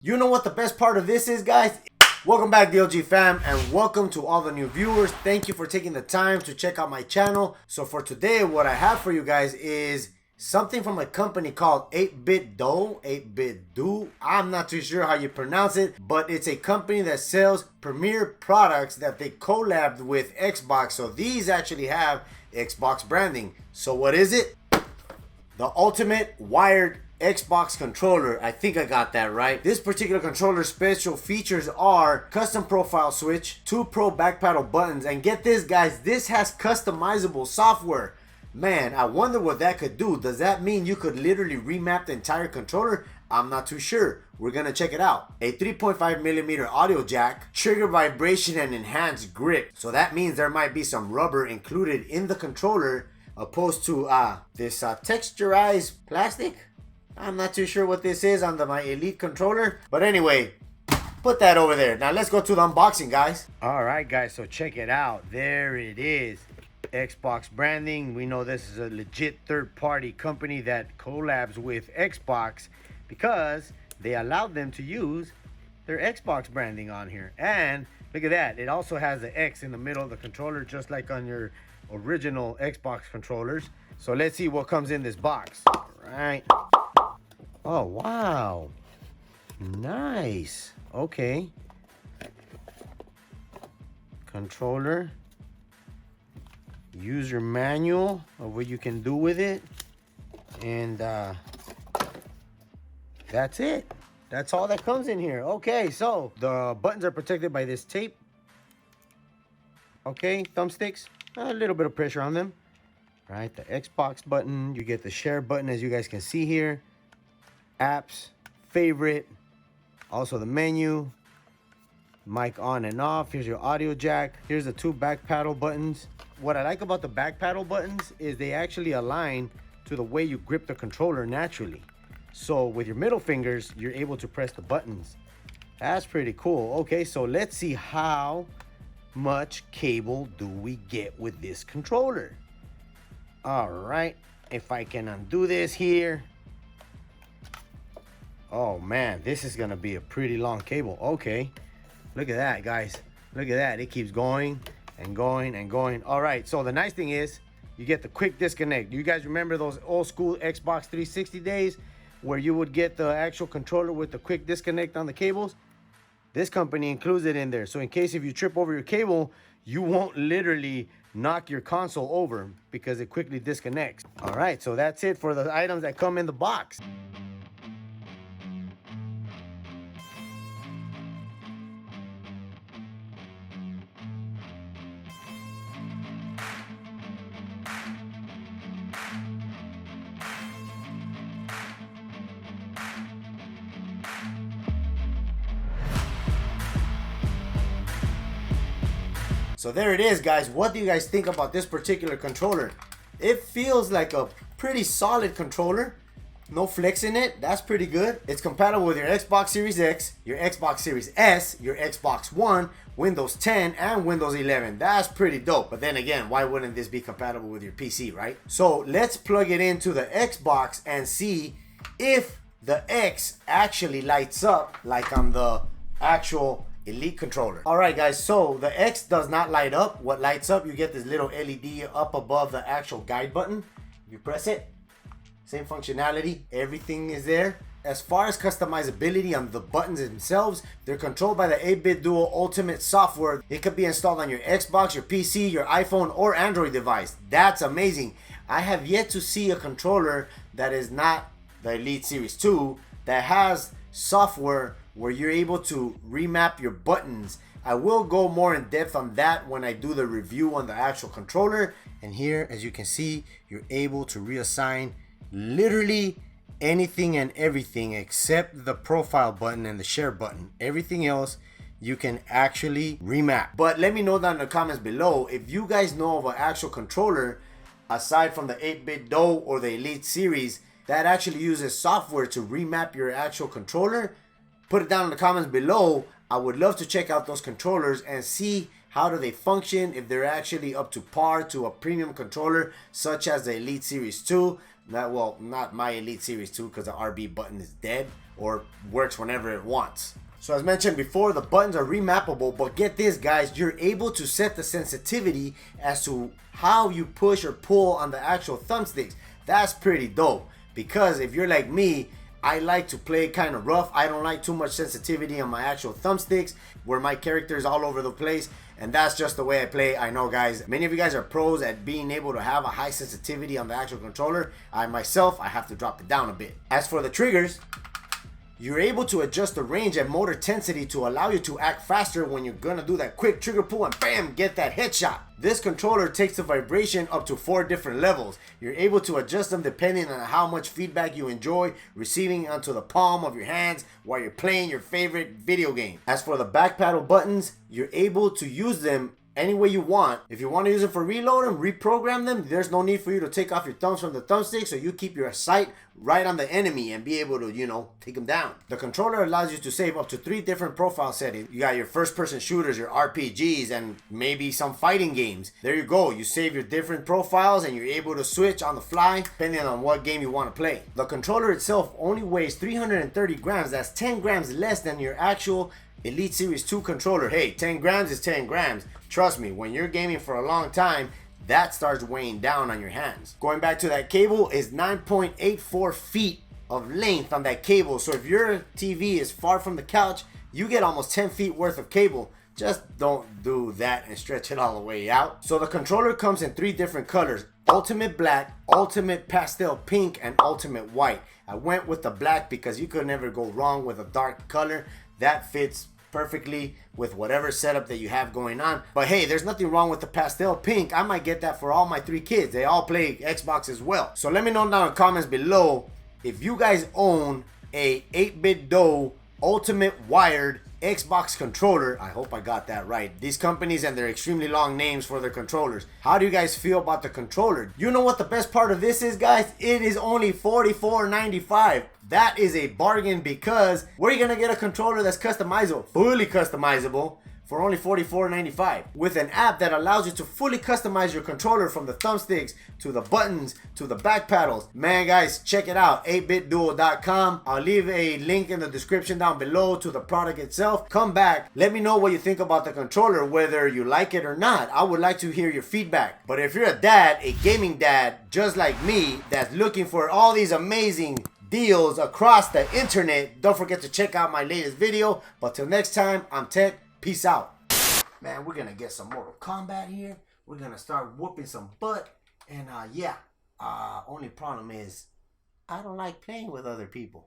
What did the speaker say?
You know what the best part of this is, guys? Welcome back, DLG fam, and welcome to all the new viewers. Thank you for taking the time to check out my channel. So for today, what I have for you guys is something from a company called 8BitDo, 8BitDo. I'm not too sure how you pronounce it, but it's a company that sells premier products that they collabed with Xbox. So these actually have Xbox branding. So what is it? The ultimate wired Xbox controller. I think I got that right. This particular controller's special features are custom profile switch, 2 pro back paddle buttons, and get this, guys, this has customizable software. Man, I wonder what that could do. Does that mean you could literally remap the entire controller? I'm not too sure. We're gonna check it out. A 3.5mm audio jack, trigger vibration and enhanced grip. So that means there might be some rubber included in the controller opposed to this texturized plastic. I'm not too sure what this is on my Elite controller. But anyway, put that over there. Now let's go to the unboxing, guys. Alright guys, so check it out. There it is. Xbox branding. We know this is a legit third-party company that collabs with Xbox because they allowed them to use their Xbox branding on here. And look at that. It also has the X in the middle of the controller, just like on your original Xbox controllers. So let's see what comes in this box. All right. Oh, wow. Nice. Okay. Controller. User manual of what you can do with it. And that's it. That's all that comes in here. Okay, so the buttons are protected by this tape. Okay, thumbsticks. A little bit of pressure on them. Right, the Xbox button. You get the share button, as you guys can see here. Apps, favorite, also the menu, mic on and off. Here's your audio jack. Here's the 2 back paddle buttons. What I like about the back paddle buttons is they actually align to the way you grip the controller naturally. So with your middle fingers, you're able to press the buttons. That's pretty cool. Okay, so let's see how much cable do we get with this controller. All right, if I can undo this here. Oh man, this is gonna be a pretty long cable. Okay, look at that, guys. Look at that. It keeps going and going and going. All right, so the nice thing is you get the quick disconnect. Do you guys remember those old school Xbox 360 days where you would get the actual controller with the quick disconnect on the cables? This company includes it in there. So in case if you trip over your cable, you won't literally knock your console over because it quickly disconnects. All right, so that's it for the items that come in the box. So there it is, guys. What do you guys think about this particular controller? It feels like a pretty solid controller. No flex in it. That's pretty good. It's compatible with your Xbox Series X, your Xbox Series S, your Xbox One, Windows 10, and Windows 11. That's pretty dope. But then again, why wouldn't this be compatible with your PC, right? So let's plug it into the Xbox and see if the X actually lights up like on the actual Elite controller. All right, guys, so the X does not light up. What lights up, you get this little LED up above the actual guide button. You press it, same functionality, everything is there. As far as customizability on the buttons themselves, they're controlled by the 8BitDo Ultimate software. It could be installed on your Xbox, your PC, your iPhone, or Android device. That's amazing. I have yet to see a controller that is not the Elite Series 2 that has software where you're able to remap your buttons. I will go more in depth on that when I do the review on the actual controller. And here, as you can see, you're able to reassign literally anything and everything except the profile button and the share button. Everything else you can actually remap. But let me know down in the comments below if you guys know of an actual controller aside from the 8BitDo or the Elite series that actually uses software to remap your actual controller. Put it down in the comments below. I would love to check out those controllers and see how do they function, if they're actually up to par to a premium controller such as the Elite Series 2. Well, not my Elite Series 2 because the RB button is dead, or works whenever it wants. So as mentioned before, the buttons are remappable, but get this guys, you're able to set the sensitivity as to how you push or pull on the actual thumbsticks. That's pretty dope, because if you're like me, I like to play kind of rough. I don't like too much sensitivity on my actual thumbsticks where my character is all over the place, and that's just the way I play. I know guys, many of you guys are pros at being able to have a high sensitivity on the actual controller. I myself, I have to drop it down a bit. As for the triggers, you're able to adjust the range and motor tensity to allow you to act faster when you're gonna do that quick trigger pull and bam, get that headshot. This controller takes the vibration up to 4 different levels. You're able to adjust them depending on how much feedback you enjoy receiving onto the palm of your hands while you're playing your favorite video game. As for the back paddle buttons, you're able to use them any way you want. If you want to use it for reloading, reprogram them, there's no need for you to take off your thumbs from the thumbstick, so you keep your sight right on the enemy and be able to, you know, take them down. The controller allows you to save up to 3 different profile settings. You got your first person shooters, your RPGs, and maybe some fighting games. There you go, you save your different profiles and you're able to switch on the fly depending on what game you want to play. The controller itself only weighs 330 grams. That's 10 grams less than your actual Elite Series 2 controller. Hey, 10 grams is 10 grams. Trust me, when you're gaming for a long time, that starts weighing down on your hands. Going back to that cable, is 9.84 feet of length on that cable. So if your TV is far from the couch, you get almost 10 feet worth of cable. Just don't do that and stretch it all the way out. So the controller comes in 3 different colors: Ultimate Black, Ultimate Pastel Pink, and Ultimate White. I went with the black because you could never go wrong with a dark color. That fits perfectly with whatever setup that you have going on. But hey, there's nothing wrong with the pastel pink. I might get that for all my 3 kids. They all play Xbox as well. So let me know down in the comments below if you guys own a 8BitDo Ultimate Wired Xbox controller. I hope I got that right. These companies and their extremely long names for their controllers. How do you guys feel about the controller? You know what the best part of this is, guys? It is only $44.95. That is a bargain, because where are you gonna get a controller that's customizable, fully customizable, for only $44.95 with an app that allows you to fully customize your controller from the thumbsticks to the buttons to the back paddles? Man, guys, check it out, 8bitduo.com. I'll leave a link in the description down below to the product itself. Come back, let me know what you think about the controller, whether you like it or not. I would like to hear your feedback. But if you're a dad, a gaming dad just like me, that's looking for all these amazing deals across the internet, don't forget to check out my latest video. But till next time, I'm tEcK. Peace out. Man, we're gonna get some Mortal Kombat here. We're gonna start whooping some butt. And yeah, only problem is I don't like playing with other people.